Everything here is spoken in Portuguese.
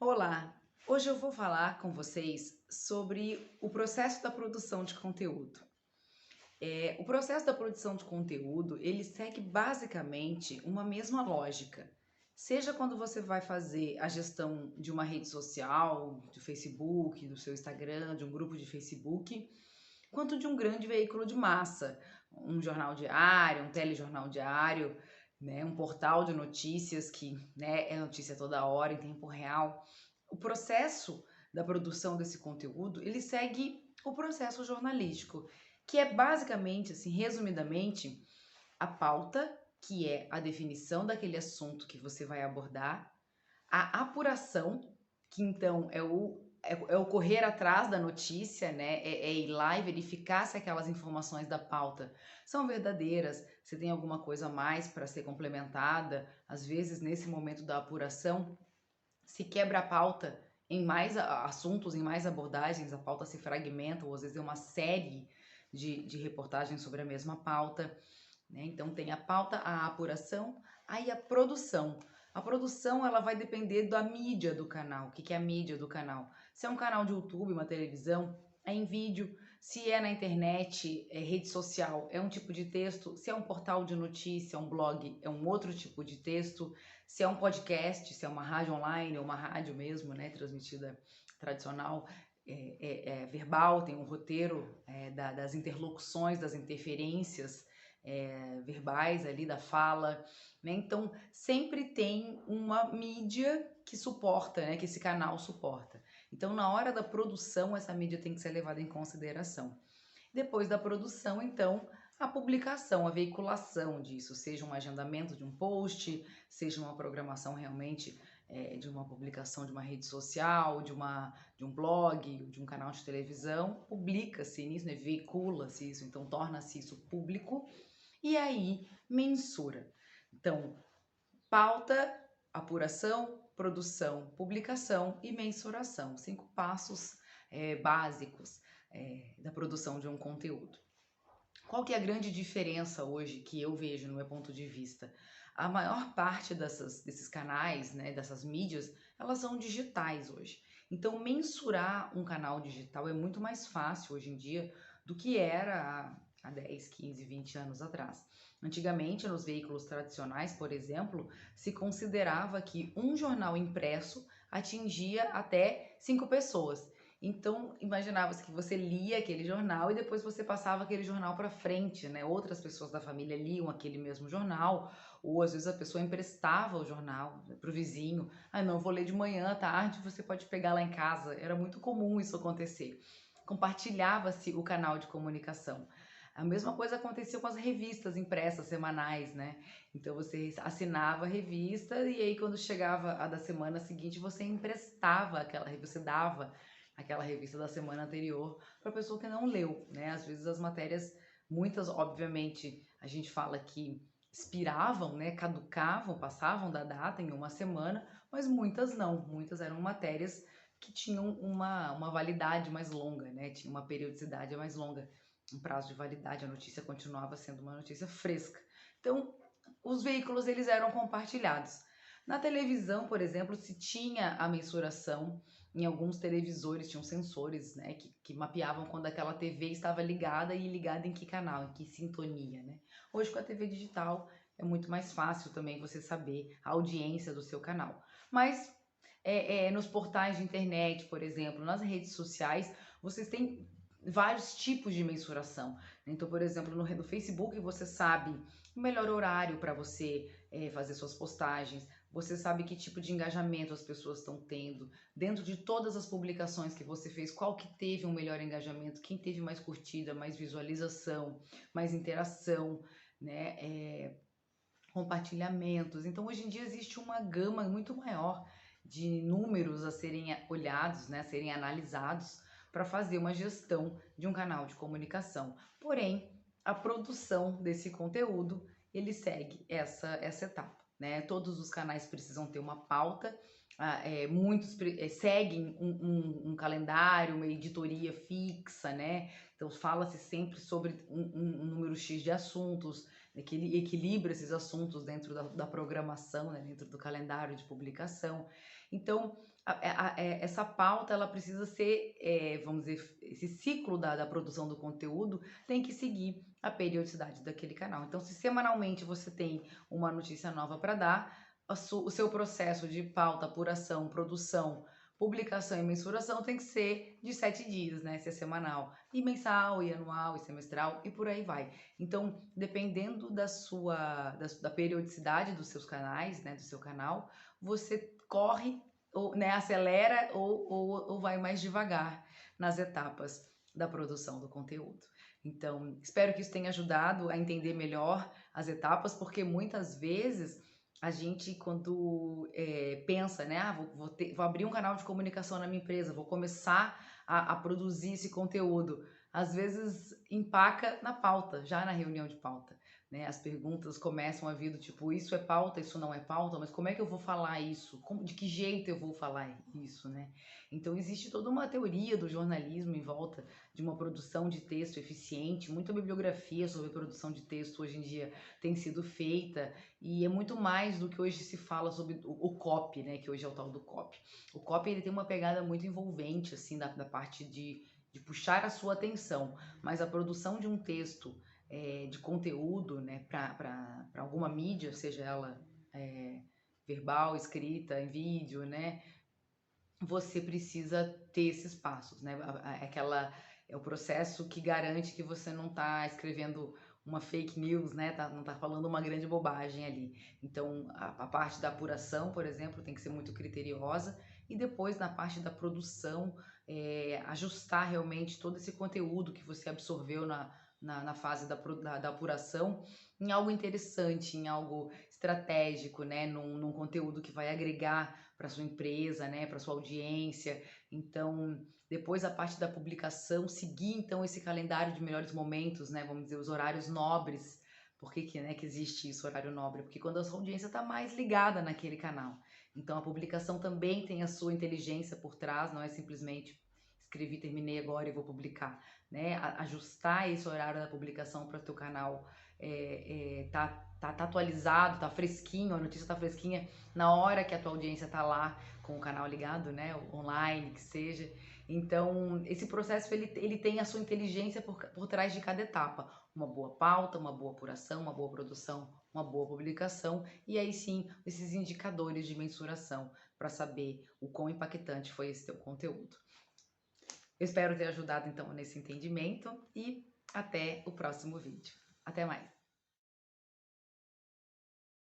Olá! Hoje eu vou falar com vocês sobre o processo da produção de conteúdo. O processo da produção de conteúdo, ele segue basicamente uma mesma lógica. Seja quando você vai fazer a gestão de uma rede social, do Facebook, do seu Instagram, de um grupo de Facebook, quanto de um grande veículo de massa, um jornal diário, um telejornal diário, né, um portal de notícias que, né, é notícia toda hora, em tempo real. O processo da produção desse conteúdo, ele segue o processo jornalístico, que é basicamente, assim, resumidamente, a pauta, que é a definição daquele assunto que você vai abordar, a apuração, que então é o correr atrás da notícia, né, é ir lá e verificar se aquelas informações da pauta são verdadeiras, se tem alguma coisa a mais para ser complementada. Às vezes, nesse momento da apuração, se quebra a pauta em mais assuntos, em mais abordagens, a pauta se fragmenta, ou às vezes é uma série de reportagens sobre a mesma pauta, né? Então tem a pauta, a apuração, aí a produção. A produção ela vai depender da mídia do canal. O que que é a mídia do canal? Se é um canal de YouTube, uma televisão, é em vídeo. Se é na internet, é rede social, é um tipo de texto. Se é um portal de notícia, um blog, é um outro tipo de texto. Se é um podcast, se é uma rádio online ou uma rádio mesmo, né, transmitida tradicional, é verbal, tem um roteiro das interlocuções, das interferências verbais ali da fala, né? Então sempre tem uma mídia que suporta, né? Que esse canal suporta. Então na hora da produção essa mídia tem que ser levada em consideração. Depois da produção, então, a publicação, a veiculação disso, seja um agendamento de um post, seja uma programação realmente de uma publicação de uma rede social, de um blog, de um canal de televisão, publica-se nisso, né? Veicula-se isso, então torna-se isso público e aí mensura. Então, pauta, apuração, produção, publicação e mensuração. 5 passos básicos da produção de um conteúdo. Qual que é a grande diferença hoje que eu vejo no meu ponto de vista? A maior parte desses canais, né, dessas mídias, elas são digitais hoje. Então, mensurar um canal digital é muito mais fácil hoje em dia do que era há 10, 15, 20 anos atrás. Antigamente, nos veículos tradicionais, por exemplo, se considerava que um jornal impresso atingia até 5 pessoas. Então, imaginava-se que você lia aquele jornal e depois você passava aquele jornal para frente, né? Outras pessoas da família liam aquele mesmo jornal, ou às vezes a pessoa emprestava o jornal para o vizinho. Ah, não, eu vou ler de manhã, à tarde, você pode pegar lá em casa. Era muito comum isso acontecer. Compartilhava-se o canal de comunicação. A mesma coisa acontecia com as revistas impressas semanais, né? Então você assinava a revista e aí quando chegava a da semana seguinte você emprestava aquela revista, você dava aquela revista da semana anterior para a pessoa que não leu, né? Às vezes as matérias, muitas, obviamente, a gente fala que expiravam, né? Caducavam, passavam da data em uma semana, mas muitas não. Muitas eram matérias que tinham uma validade mais longa, né? Tinha uma periodicidade mais longa, um prazo de validade, a notícia continuava sendo uma notícia fresca. Então, os veículos eles eram compartilhados. Na televisão, por exemplo, se tinha a mensuração, em alguns televisores tinham sensores, né, que mapeavam quando aquela TV estava ligada e ligada em que canal, em que sintonia, né? Hoje com a TV digital é muito mais fácil também você saber a audiência do seu canal. Mas nos portais de internet, por exemplo, nas redes sociais, vocês têm vários tipos de mensuração. Então, por exemplo, no Facebook você sabe o melhor horário para você fazer suas postagens, você sabe que tipo de engajamento as pessoas estão tendo, dentro de todas as publicações que você fez, qual que teve um melhor engajamento, quem teve mais curtida, mais visualização, mais interação, né? Compartilhamentos. Então, hoje em dia existe uma gama muito maior de números a serem olhados, né, a serem analisados para fazer uma gestão de um canal de comunicação. Porém, a produção desse conteúdo, ele segue essa etapa, né? Todos os canais precisam ter uma pauta, muitos seguem um calendário, uma editoria fixa, né? Então fala-se sempre sobre um número X de assuntos, que ele equilibra esses assuntos dentro da programação, né, dentro do calendário de publicação. Então, essa pauta ela precisa ser, vamos dizer, esse ciclo da produção do conteúdo tem que seguir a periodicidade daquele canal. Então, se semanalmente você tem uma notícia nova para dar, o seu processo de pauta, apuração, produção, publicação e mensuração tem que ser de 7 dias, né? Se é semanal, e mensal, e anual, e semestral, e por aí vai. Então, dependendo da periodicidade dos seus canais, né, do seu canal, você corre, ou, né, acelera ou vai mais devagar nas etapas da produção do conteúdo. Então, espero que isso tenha ajudado a entender melhor as etapas, porque muitas vezes a gente, quando pensa, né, vou abrir um canal de comunicação na minha empresa, vou começar a produzir esse conteúdo, às vezes empaca na pauta, já na reunião de pauta, né? As perguntas começam a vir do tipo, isso é pauta, isso não é pauta, mas como é que eu vou falar isso? De que jeito eu vou falar isso, né? Então existe toda uma teoria do jornalismo em volta de uma produção de texto eficiente, muita bibliografia sobre produção de texto hoje em dia tem sido feita, e é muito mais do que hoje se fala sobre o copy, né? Que hoje é o tal do copy. O copy ele tem uma pegada muito envolvente, assim, da parte de puxar a sua atenção, mas a produção de um texto de conteúdo, né, para alguma mídia, seja ela verbal, escrita, em vídeo, né, você precisa ter esses passos, né, é o processo que garante que você não está escrevendo uma fake news, né, não está falando uma grande bobagem ali. Então, a parte da apuração, por exemplo, tem que ser muito criteriosa, e depois na parte da produção, ajustar realmente todo esse conteúdo que você absorveu na fase da apuração em algo interessante, em algo estratégico, né, num conteúdo que vai agregar para sua empresa, né, para sua audiência. Então, depois a parte da publicação, seguir então esse calendário de melhores momentos, né, vamos dizer, os horários nobres. Por que, né, que existe isso, horário nobre? Porque quando a sua audiência está mais ligada naquele canal. Então, a publicação também tem a sua inteligência por trás, não é simplesmente escrevi, terminei agora e vou publicar, né? Ajustar esse horário da publicação para o teu canal tá atualizado, tá fresquinho, a notícia tá fresquinha na hora que a tua audiência tá lá com o canal ligado, né? Online, que seja. Então, esse processo ele tem a sua inteligência por trás de cada etapa. Uma boa pauta, uma boa apuração, uma boa produção, uma boa publicação, e aí sim, esses indicadores de mensuração para saber o quão impactante foi esse teu conteúdo. Eu espero ter ajudado então nesse entendimento e até o próximo vídeo. Até mais!